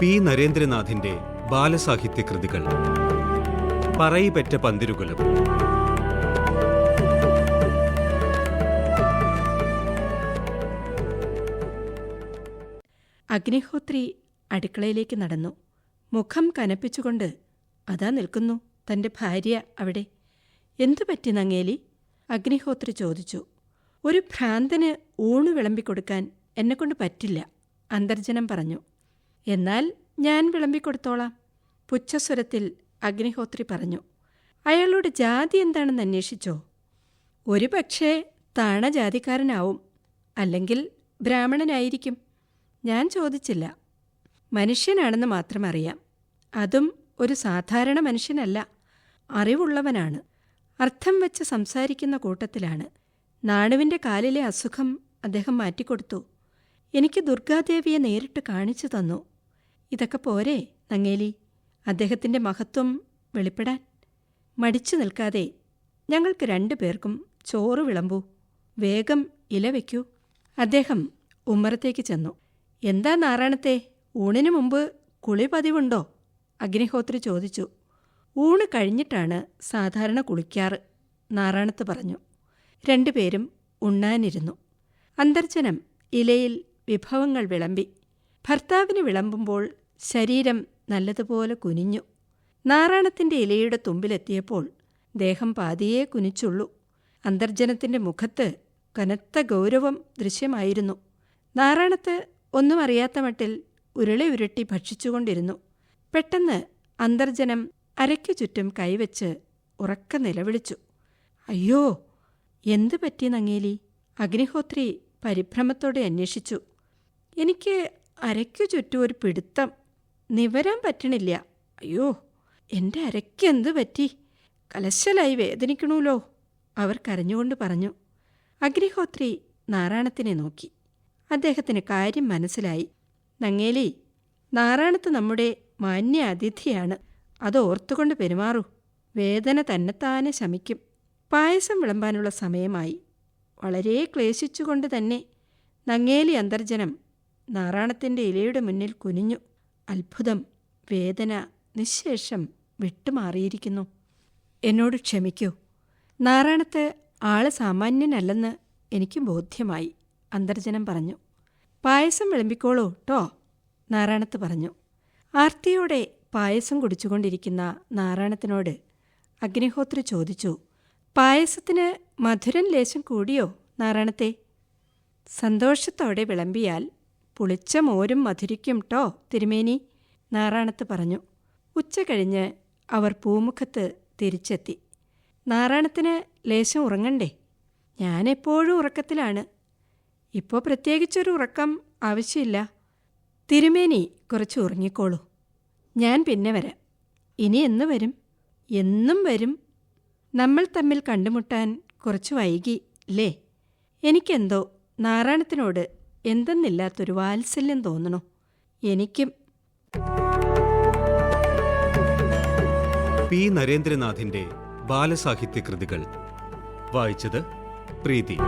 P നരേന്ദ്രനാഥിന്റെ ബാലസാഹിത്യ കൃതികൾ. പറയിപെറ്റ പന്തിരുകുലം. അഗ്നിഹോത്രി അടുക്കളയിലേക്ക് നടന്നു. മുഖം കനപ്പിച്ചുകൊണ്ട് അതാ നിൽക്കുന്നു തൻ്റെ ഭാര്യ അവിടെ. എന്തു പറ്റി നങ്ങേലി? അഗ്നിഹോത്രി ചോദിച്ചു. ഒരു ഭ്രാന്തന് ഊണ് വിളമ്പിക്കൊടുക്കാൻ എന്നെക്കൊണ്ട് പറ്റില്ല, അന്തർജനം പറഞ്ഞു. എന്നാൽ ഞാൻ വിളമ്പിക്കൊടുത്തോളാം, പുച്ഛസ്വരത്തിൽ അഗ്നിഹോത്രി പറഞ്ഞു. അയാളുടെ ജാതി എന്താണെന്ന് അന്വേഷിച്ചോ? ഒരു പക്ഷേ താണജാതിക്കാരനാവും, അല്ലെങ്കിൽ ബ്രാഹ്മണനായിരിക്കും. ഞാൻ ചോദിച്ചില്ല. മനുഷ്യനാണെന്ന് മാത്രം അറിയാം. അതും ഒരു സാധാരണ മനുഷ്യനല്ല, അറിവുള്ളവനാണ്. അർത്ഥം വെച്ച് സംസാരിക്കുന്ന കൂട്ടത്തിലാണ്. നാണുവിൻ്റെ കാലിലെ അസുഖം അദ്ദേഹം മാറ്റിക്കൊടുത്തു. എനിക്ക് ദുർഗാദേവിയെ നേരിട്ട് കാണിച്ചു തന്നു. ഇതൊക്കെ പോരെ നങ്ങേലി, അദ്ദേഹത്തിൻ്റെ മഹത്വം വെളിപ്പെടാൻ? മടിച്ചു നിൽക്കാതെ ഞങ്ങൾക്ക് 2 പേർക്കും ചോറ് വിളമ്പൂ, വേഗം ഇല വയ്ക്കൂ. അദ്ദേഹം ഉമ്മറത്തേക്ക് ചെന്നു. എന്താ നാറാണത്തെ, ഊണിനു മുമ്പ് കുളി പതിവുണ്ടോ? അഗ്നിഹോത്രി ചോദിച്ചു. ഊണ് കഴിഞ്ഞിട്ടാണ് സാധാരണ കുളിക്കാറ്, നാറാണത്ത് പറഞ്ഞു. 2 പേരും ഉണ്ണാനിരുന്നു. അന്തർജനം ഇലയിൽ വിഭവങ്ങൾ വിളമ്പി. ഭർത്താവിന് വിളമ്പുമ്പോൾ ശരീരം നല്ലതുപോലെ കുനിഞ്ഞു. നാറാണത്തിൻ്റെ ഇലയുടെ തുമ്പിലെത്തിയപ്പോൾ ദേഹം പാതിയേ കുനിച്ചുള്ളൂ. അന്തർജനത്തിൻ്റെ മുഖത്ത് കനത്ത ഗൗരവം ദൃശ്യമായിരുന്നു. നാറാണത്ത് ഒന്നും അറിയാത്ത മട്ടിൽ ഉരുളി ഉരുട്ടി ഭക്ഷിച്ചുകൊണ്ടിരുന്നു. പെട്ടെന്ന് അന്തർജനം അരയ്ക്കു ചുറ്റും കൈവച്ച് ഉറക്ക നിലവിളിച്ചു. അയ്യോ, എന്തു പറ്റി നങ്ങേലി? അഗ്നിഹോത്രി പരിഭ്രമത്തോടെ അന്വേഷിച്ചു. എനിക്ക് അരയ്ക്കു ചുറ്റും ഒരു പിടുത്തം, നിവരാൻ പറ്റണില്ല. അയ്യോ, എൻ്റെ അരയ്ക്ക് എന്തു പറ്റി? കലശലായി വേദനിക്കണമല്ലോ, അവർ കരഞ്ഞുകൊണ്ട് പറഞ്ഞു. അഗ്നിഹോത്രി നാറാണത്തിനെ നോക്കി. അദ്ദേഹത്തിന് കാര്യം മനസ്സിലായി. നങ്ങേലി, നാറാണത്ത് നമ്മുടെ മാന്യ അതിഥിയാണ്, അത് ഓർത്തുകൊണ്ട് പെരുമാറൂ. വേദന തന്നെത്താനെ ശമിക്കും. പായസം വിളമ്പാനുള്ള സമയമായി. വളരെ ക്ലേശിച്ചുകൊണ്ട് തന്നെ നങ്ങേലി അന്തർജനം നാറാണത്തിൻ്റെ ഇലയുടെ മുന്നിൽ കുനിഞ്ഞു. അത്ഭുതം, വേദന നിശ്ശേഷം വിട്ടുമാറിയിരിക്കുന്നു. എന്നോട് ക്ഷമിക്കൂ, നാറാണത്ത് ആള് സാമാന്യനല്ലെന്ന് എനിക്ക് ബോധ്യമായി, അന്തർജനം പറഞ്ഞു. പായസം വിളമ്പിക്കോളൂ ട്ടോ, നാറാണത്ത് പറഞ്ഞു. ആർത്തിയോടെ പായസം കുടിച്ചുകൊണ്ടിരിക്കുന്ന നാറാണത്തിനോട് അഗ്നിഹോത്രി ചോദിച്ചു. പായസത്തിന് മധുരം ലേശം കൂടിയോ നാറാണത്തെ? സന്തോഷത്തോടെ വിളമ്പിയാൽ പുളിച്ച മോരും മധുരിക്കും ട്ടോ തിരുമേനി, നാറാണത്ത് പറഞ്ഞു. ഉച്ച കഴിഞ്ഞ് അവർ പൂമുഖത്ത് തിരിച്ചെത്തി. നാറാണത്തിന് ലേശം ഉറങ്ങണ്ടേ? ഞാനെപ്പോഴും ഉറക്കത്തിലാണ്. ഇപ്പോൾ പ്രത്യേകിച്ചൊരു ഉറക്കം ആവശ്യമില്ല. തിരുമേനി കുറച്ച് ഉറങ്ങിക്കോളൂ, ഞാൻ പിന്നെ വരാം. ഇനി എന്ന് വരും? എന്നും വരും. നമ്മൾ തമ്മിൽ കണ്ടുമുട്ടാൻ കുറച്ച് വൈകി അല്ലേ? എനിക്കെന്തോ നാറാണത്തിനോട് എന്തെന്നില്ലാത്തൊരു വാത്സല്യം തോന്നണു. എനിക്കും. പി നരേന്ദ്രനാഥിന്റെ ബാലസാഹിത്യ കൃതികൾ വായിച്ചത് പ്രീതി.